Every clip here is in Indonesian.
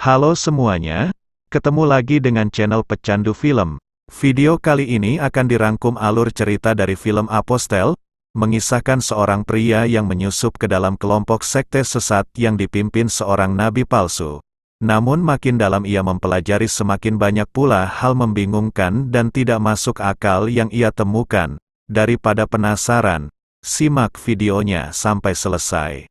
Halo semuanya, ketemu lagi dengan channel Pecandu Film. Video kali ini akan dirangkum alur cerita dari film Apostel, mengisahkan seorang pria yang menyusup ke dalam kelompok sekte sesat yang dipimpin seorang nabi palsu. Namun makin dalam ia mempelajari semakin banyak pula hal membingungkan dan tidak masuk akal yang ia temukan. Daripada penasaran, simak videonya sampai selesai.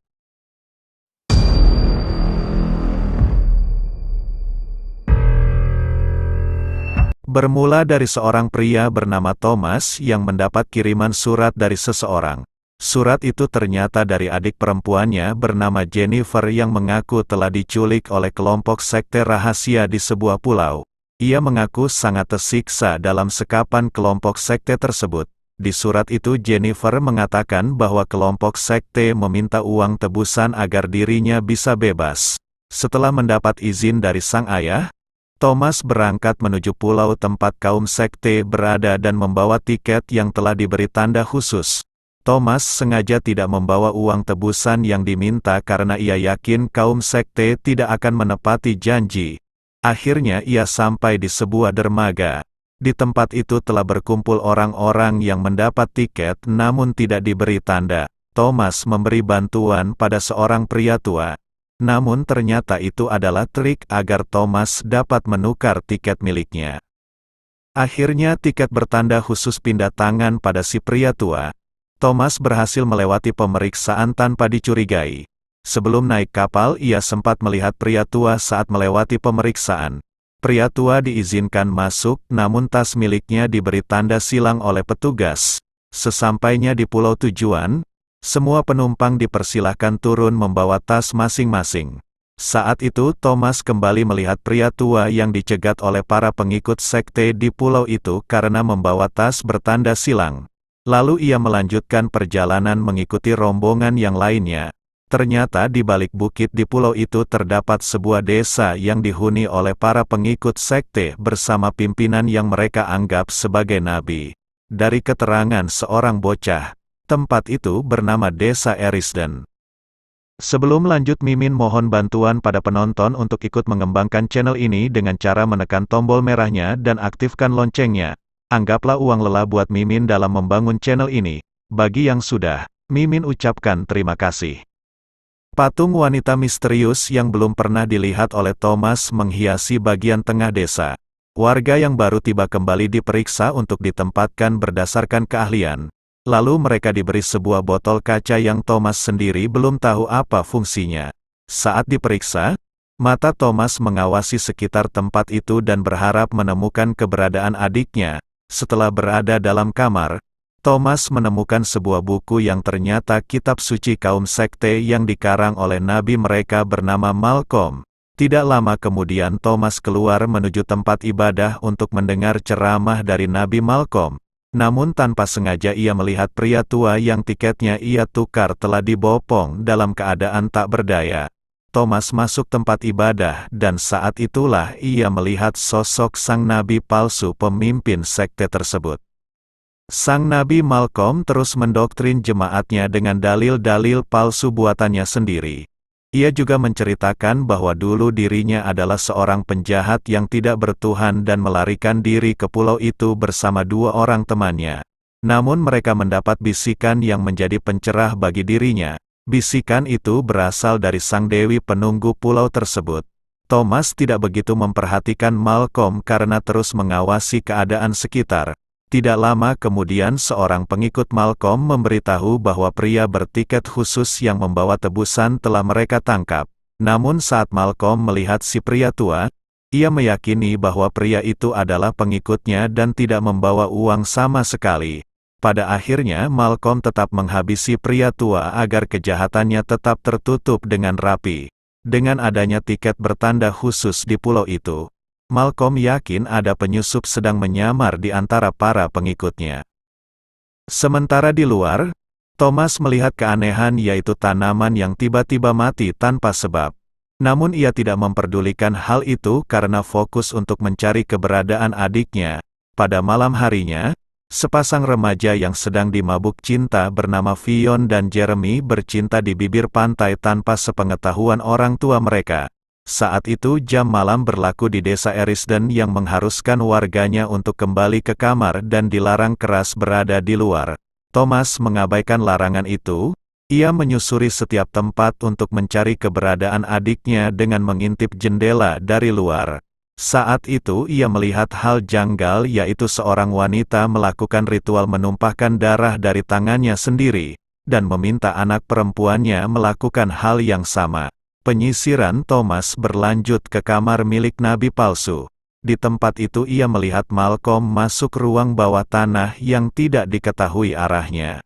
Bermula dari seorang pria bernama Thomas yang mendapat kiriman surat dari seseorang. Surat itu ternyata dari adik perempuannya bernama Jennifer yang mengaku telah diculik oleh kelompok sekte rahasia di sebuah pulau. Ia mengaku sangat tersiksa dalam sekapan kelompok sekte tersebut. Di surat itu Jennifer mengatakan bahwa kelompok sekte meminta uang tebusan agar dirinya bisa bebas. Setelah mendapat izin dari sang ayah, Thomas berangkat menuju pulau tempat kaum sekte berada dan membawa tiket yang telah diberi tanda khusus. Thomas sengaja tidak membawa uang tebusan yang diminta karena ia yakin kaum sekte tidak akan menepati janji. Akhirnya ia sampai di sebuah dermaga. Di tempat itu telah berkumpul orang-orang yang mendapat tiket namun tidak diberi tanda. Thomas memberi bantuan pada seorang pria tua. Namun ternyata itu adalah trik agar Thomas dapat menukar tiket miliknya. Akhirnya tiket bertanda khusus pindah tangan pada si pria tua. Thomas berhasil melewati pemeriksaan tanpa dicurigai. Sebelum naik kapal ia sempat melihat pria tua saat melewati pemeriksaan. Pria tua diizinkan masuk namun tas miliknya diberi tanda silang oleh petugas. Sesampainya di pulau tujuan, semua penumpang dipersilahkan turun membawa tas masing-masing. Saat itu Thomas kembali melihat pria tua yang dicegat oleh para pengikut sekte di pulau itu karena membawa tas bertanda silang. Lalu ia melanjutkan perjalanan mengikuti rombongan yang lainnya. Ternyata di balik bukit di pulau itu terdapat sebuah desa yang dihuni oleh para pengikut sekte bersama pimpinan yang mereka anggap sebagai nabi. Dari keterangan seorang bocah, tempat itu bernama Desa Erisden. Sebelum lanjut Mimin mohon bantuan pada penonton untuk ikut mengembangkan channel ini dengan cara menekan tombol merahnya dan aktifkan loncengnya. Anggaplah uang lelah buat Mimin dalam membangun channel ini. Bagi yang sudah, Mimin ucapkan terima kasih. Patung wanita misterius yang belum pernah dilihat oleh Thomas menghiasi bagian tengah desa. Warga yang baru tiba kembali diperiksa untuk ditempatkan berdasarkan keahlian. Lalu mereka diberi sebuah botol kaca yang Thomas sendiri belum tahu apa fungsinya. Saat diperiksa, mata Thomas mengawasi sekitar tempat itu dan berharap menemukan keberadaan adiknya. Setelah berada dalam kamar, Thomas menemukan sebuah buku yang ternyata kitab suci kaum sekte yang dikarang oleh nabi mereka bernama Malcolm. Tidak lama kemudian Thomas keluar menuju tempat ibadah untuk mendengar ceramah dari Nabi Malcolm. Namun tanpa sengaja ia melihat pria tua yang tiketnya ia tukar telah dibopong dalam keadaan tak berdaya. Thomas masuk tempat ibadah dan saat itulah ia melihat sosok sang nabi palsu pemimpin sekte tersebut. Sang Nabi Malcolm terus mendoktrin jemaatnya dengan dalil-dalil palsu buatannya sendiri. Ia juga menceritakan bahwa dulu dirinya adalah seorang penjahat yang tidak bertuhan dan melarikan diri ke pulau itu bersama dua orang temannya. Namun mereka mendapat bisikan yang menjadi pencerah bagi dirinya. Bisikan itu berasal dari sang dewi penunggu pulau tersebut. Thomas tidak begitu memperhatikan Malcolm karena terus mengawasi keadaan sekitar. Tidak lama kemudian seorang pengikut Malcolm memberitahu bahwa pria bertiket khusus yang membawa tebusan telah mereka tangkap. Namun saat Malcolm melihat si pria tua, ia meyakini bahwa pria itu adalah pengikutnya dan tidak membawa uang sama sekali. Pada akhirnya Malcolm tetap menghabisi pria tua agar kejahatannya tetap tertutup dengan rapi. Dengan adanya tiket bertanda khusus di pulau itu, Malcolm yakin ada penyusup sedang menyamar di antara para pengikutnya. Sementara di luar, Thomas melihat keanehan yaitu tanaman yang tiba-tiba mati tanpa sebab. Namun ia tidak memperdulikan hal itu karena fokus untuk mencari keberadaan adiknya. Pada malam harinya, sepasang remaja yang sedang dimabuk cinta bernama Fion dan Jeremy bercinta di bibir pantai tanpa sepengetahuan orang tua mereka. Saat itu jam malam berlaku di desa Erisden yang mengharuskan warganya untuk kembali ke kamar dan dilarang keras berada di luar. Thomas mengabaikan larangan itu. Ia menyusuri setiap tempat untuk mencari keberadaan adiknya dengan mengintip jendela dari luar. Saat itu ia melihat hal janggal, yaitu seorang wanita melakukan ritual menumpahkan darah dari tangannya sendiri, dan meminta anak perempuannya melakukan hal yang sama. Penyisiran Thomas berlanjut ke kamar milik nabi palsu. Di tempat itu ia melihat Malcolm masuk ruang bawah tanah yang tidak diketahui arahnya.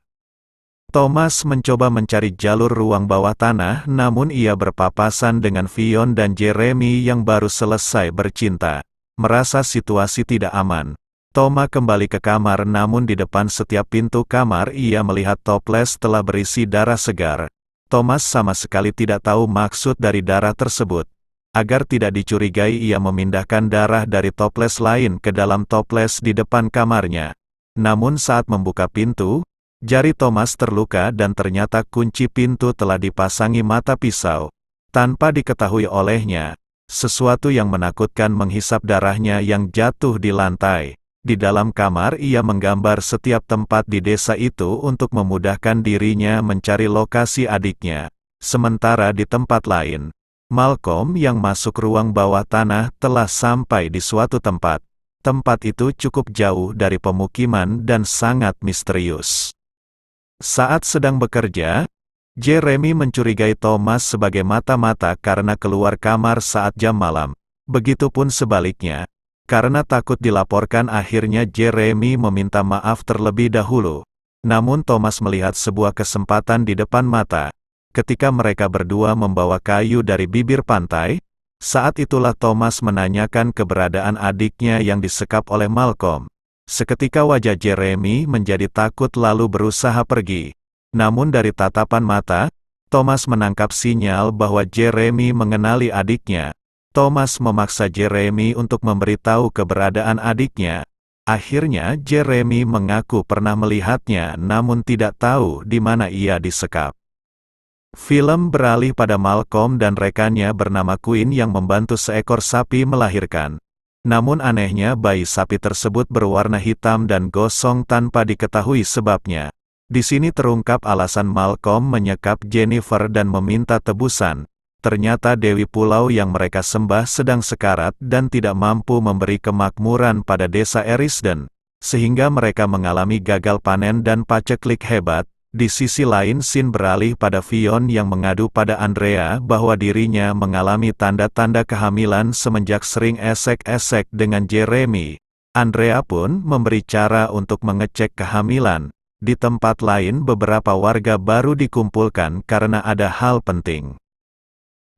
Thomas mencoba mencari jalur ruang bawah tanah, namun ia berpapasan dengan Fionn dan Jeremy yang baru selesai bercinta. Merasa situasi tidak aman, Thomas kembali ke kamar, namun di depan setiap pintu kamar ia melihat toples telah berisi darah segar. Thomas sama sekali tidak tahu maksud dari darah tersebut. Agar tidak dicurigai, ia memindahkan darah dari toples lain ke dalam toples di depan kamarnya. Namun saat membuka pintu, jari Thomas terluka dan ternyata kunci pintu telah dipasangi mata pisau. Tanpa diketahui olehnya, sesuatu yang menakutkan menghisap darahnya yang jatuh di lantai. Di dalam kamar ia menggambar setiap tempat di desa itu untuk memudahkan dirinya mencari lokasi adiknya. Sementara di tempat lain, Malcolm yang masuk ruang bawah tanah telah sampai di suatu tempat. Tempat itu cukup jauh dari pemukiman dan sangat misterius. Saat sedang bekerja, Jeremy mencurigai Thomas sebagai mata-mata karena keluar kamar saat jam malam. Begitupun sebaliknya. Karena takut dilaporkan, akhirnya Jeremy meminta maaf terlebih dahulu. Namun Thomas melihat sebuah kesempatan di depan mata. Ketika mereka berdua membawa kayu dari bibir pantai, saat itulah Thomas menanyakan keberadaan adiknya yang disekap oleh Malcolm. Seketika wajah Jeremy menjadi takut lalu berusaha pergi. Namun dari tatapan mata, Thomas menangkap sinyal bahwa Jeremy mengenali adiknya. Thomas memaksa Jeremy untuk memberitahu keberadaan adiknya. Akhirnya Jeremy mengaku pernah melihatnya namun tidak tahu di mana ia disekap. Film beralih pada Malcolm dan rekannya bernama Quinn yang membantu seekor sapi melahirkan. Namun anehnya bayi sapi tersebut berwarna hitam dan gosong tanpa diketahui sebabnya. Di sini terungkap alasan Malcolm menyekap Jennifer dan meminta tebusan. Ternyata Dewi Pulau yang mereka sembah sedang sekarat dan tidak mampu memberi kemakmuran pada desa Erisden, sehingga mereka mengalami gagal panen dan paceklik hebat. Di sisi lain scene beralih pada Fionn yang mengadu pada Andrea bahwa dirinya mengalami tanda-tanda kehamilan semenjak sering esek-esek dengan Jeremy. Andrea pun memberi cara untuk mengecek kehamilan. Di tempat lain beberapa warga baru dikumpulkan karena ada hal penting.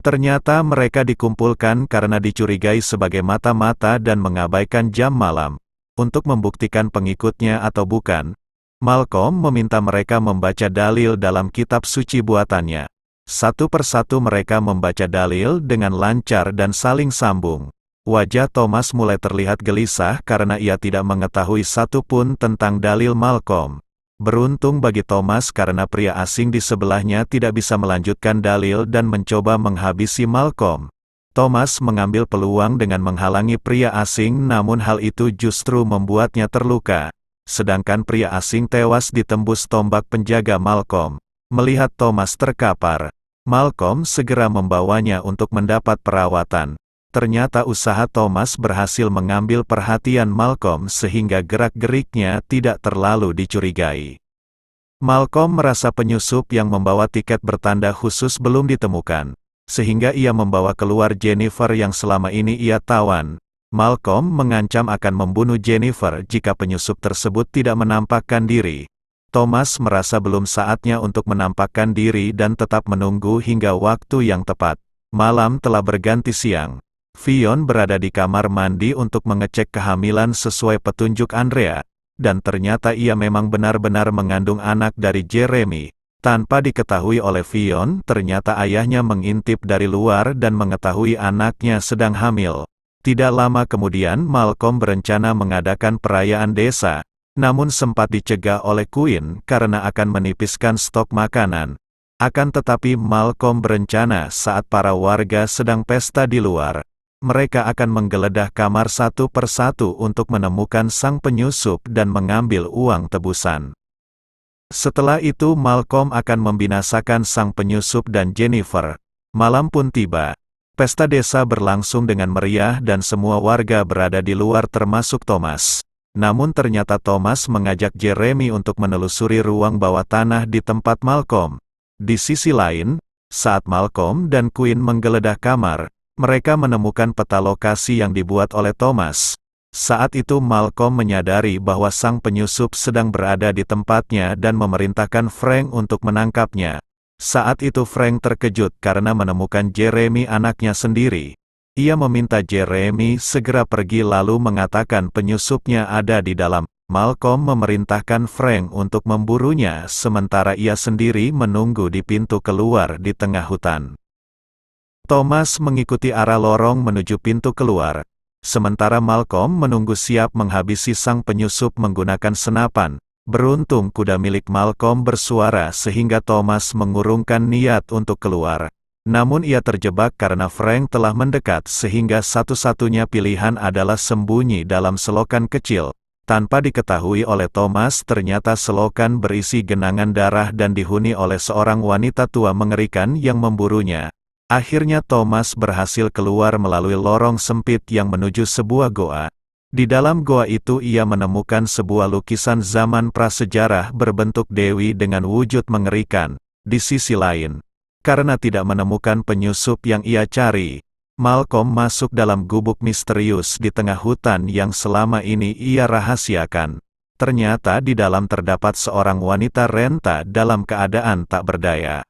Ternyata mereka dikumpulkan karena dicurigai sebagai mata-mata dan mengabaikan jam malam. Untuk membuktikan pengikutnya atau bukan, Malcolm meminta mereka membaca dalil dalam kitab suci buatannya. Satu persatu mereka membaca dalil dengan lancar dan saling sambung. Wajah Thomas mulai terlihat gelisah karena ia tidak mengetahui satupun tentang dalil Malcolm. Beruntung bagi Thomas karena pria asing di sebelahnya tidak bisa melanjutkan dalil dan mencoba menghabisi Malcolm. Thomas mengambil peluang dengan menghalangi pria asing, namun hal itu justru membuatnya terluka. Sedangkan pria asing tewas ditembus tombak penjaga Malcolm. Melihat Thomas terkapar, Malcolm segera membawanya untuk mendapat perawatan. Ternyata usaha Thomas berhasil mengambil perhatian Malcolm sehingga gerak-geriknya tidak terlalu dicurigai. Malcolm merasa penyusup yang membawa tiket bertanda khusus belum ditemukan, sehingga ia membawa keluar Jennifer yang selama ini ia tawan. Malcolm mengancam akan membunuh Jennifer jika penyusup tersebut tidak menampakkan diri. Thomas merasa belum saatnya untuk menampakkan diri dan tetap menunggu hingga waktu yang tepat. Malam telah berganti siang. Fionn berada di kamar mandi untuk mengecek kehamilan sesuai petunjuk Andrea, dan ternyata ia memang benar-benar mengandung anak dari Jeremy. Tanpa diketahui oleh Fionn, ternyata ayahnya mengintip dari luar dan mengetahui anaknya sedang hamil. Tidak lama kemudian Malcolm berencana mengadakan perayaan desa, namun sempat dicegah oleh Quinn karena akan menipiskan stok makanan. Akan tetapi Malcolm berencana saat para warga sedang pesta di luar, mereka akan menggeledah kamar satu persatu untuk menemukan sang penyusup dan mengambil uang tebusan. Setelah itu Malcolm akan membinasakan sang penyusup dan Jennifer. Malam pun tiba. Pesta desa berlangsung dengan meriah dan semua warga berada di luar termasuk Thomas. Namun ternyata Thomas mengajak Jeremy untuk menelusuri ruang bawah tanah di tempat Malcolm. Di sisi lain, saat Malcolm dan Quinn menggeledah kamar, mereka menemukan peta lokasi yang dibuat oleh Thomas. Saat itu Malcolm menyadari bahwa sang penyusup sedang berada di tempatnya dan memerintahkan Frank untuk menangkapnya. Saat itu Frank terkejut karena menemukan Jeremy anaknya sendiri. Ia meminta Jeremy segera pergi lalu mengatakan penyusupnya ada di dalam. Malcolm memerintahkan Frank untuk memburunya sementara ia sendiri menunggu di pintu keluar di tengah hutan. Thomas mengikuti arah lorong menuju pintu keluar, sementara Malcolm menunggu siap menghabisi sang penyusup menggunakan senapan. Beruntung kuda milik Malcolm bersuara sehingga Thomas mengurungkan niat untuk keluar. Namun ia terjebak karena Frank telah mendekat sehingga satu-satunya pilihan adalah sembunyi dalam selokan kecil. Tanpa diketahui oleh Thomas ternyata selokan berisi genangan darah dan dihuni oleh seorang wanita tua mengerikan yang memburunya. Akhirnya Thomas berhasil keluar melalui lorong sempit yang menuju sebuah goa. Di dalam goa itu ia menemukan sebuah lukisan zaman prasejarah berbentuk dewi dengan wujud mengerikan. Di sisi lain, karena tidak menemukan penyusup yang ia cari, Malcolm masuk dalam gubuk misterius di tengah hutan yang selama ini ia rahasiakan. Ternyata di dalam terdapat seorang wanita renta dalam keadaan tak berdaya.